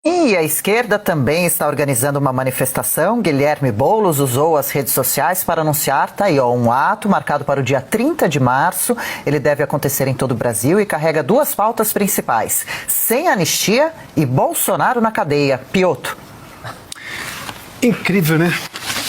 E a esquerda também está organizando uma manifestação. Guilherme Boulos usou as redes sociais para anunciar, um ato marcado para o dia 30 de março. Ele deve acontecer em todo o Brasil e carrega duas pautas principais: sem anistia e Bolsonaro na cadeia. Piotr. Incrível, né?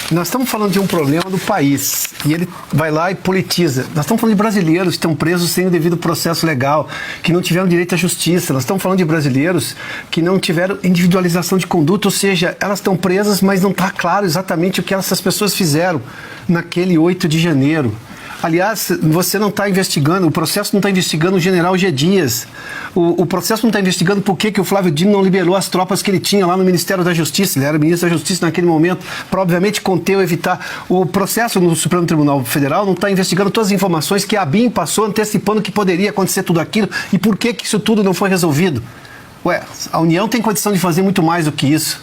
Nós estamos falando de um problema do país e ele vai lá e politiza. Nós estamos falando de brasileiros que estão presos sem o devido processo legal, que não tiveram direito à justiça. Nós estamos falando de brasileiros que não tiveram individualização de conduta, ou seja, elas estão presas, mas não está claro exatamente o que essas pessoas fizeram naquele 8 de janeiro. Aliás, você não está investigando, o processo não está investigando o general G. Dias. O processo não está investigando por que o Flávio Dino não liberou as tropas que ele tinha lá no Ministério da Justiça. Ele era ministro da Justiça naquele momento, para obviamente conter ou evitar. O processo no Supremo Tribunal Federal não está investigando todas as informações que a ABIN passou antecipando que poderia acontecer tudo aquilo e por que isso tudo não foi resolvido. A União tem condição de fazer muito mais do que isso.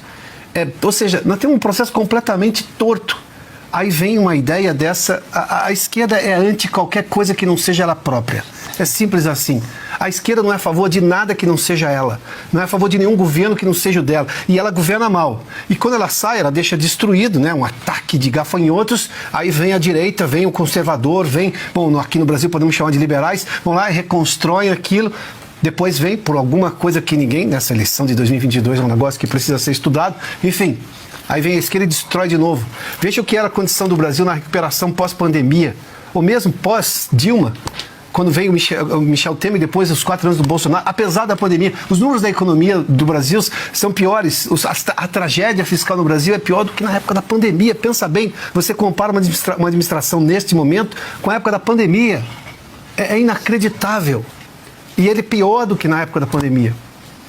Ou seja, nós temos um processo completamente torto. Aí vem uma ideia dessa, a esquerda é anti qualquer coisa que não seja ela própria. É simples assim. A esquerda não é a favor de nada que não seja ela. Não é a favor de nenhum governo que não seja o dela. E ela governa mal. E quando ela sai, ela deixa destruído, né? Um ataque de gafanhotos. Aí vem a direita, vem o conservador, aqui no Brasil podemos chamar de liberais, vão lá e reconstroem aquilo. Depois vem, por alguma coisa que ninguém, nessa eleição de 2022, é um negócio que precisa ser estudado, enfim. Aí vem a esquerda e destrói de novo. Veja o que era a condição do Brasil na recuperação pós-pandemia, ou mesmo pós-Dilma, quando veio o Michel Temer, depois dos 4 anos do Bolsonaro, apesar da pandemia. Os números da economia do Brasil são piores. A tragédia fiscal no Brasil é pior do que na época da pandemia. Pensa bem, você compara uma administração neste momento com a época da pandemia. É inacreditável. E ele é pior do que na época da pandemia.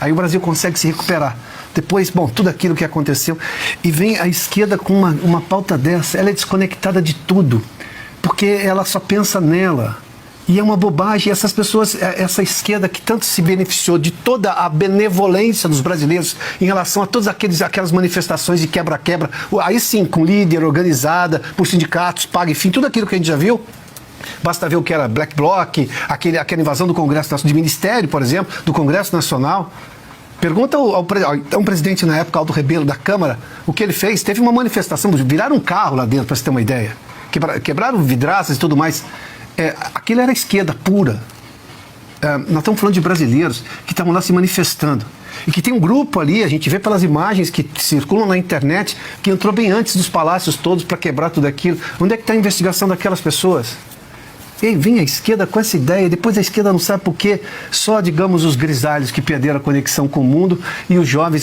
Aí o Brasil consegue se recuperar. Depois, tudo aquilo que aconteceu. E vem a esquerda com uma pauta dessa. Ela é desconectada de tudo. Porque ela só pensa nela. E é uma bobagem. Essas pessoas, essa esquerda que tanto se beneficiou de toda a benevolência dos brasileiros em relação a todas aquelas manifestações de quebra-quebra. Aí sim, com líder, organizada, por sindicatos, paga, enfim, tudo aquilo que a gente já viu. Basta ver o que era Black Bloc, aquela invasão do Congresso, de Ministério, por exemplo, do Congresso Nacional. Pergunta ao presidente na época, Aldo Rebelo, da Câmara, o que ele fez. Teve uma manifestação, viraram um carro lá dentro, para você ter uma ideia. Quebraram vidraças e tudo mais. Aquilo era esquerda pura. Nós estamos falando de brasileiros que estavam lá se manifestando. E que tem um grupo ali, a gente vê pelas imagens que circulam na internet, que entrou bem antes dos palácios todos para quebrar tudo aquilo. Onde é que está a investigação daquelas pessoas? E aí vem a esquerda com essa ideia, depois a esquerda não sabe por quê, só, digamos, os grisalhos que perderam a conexão com o mundo e os jovens que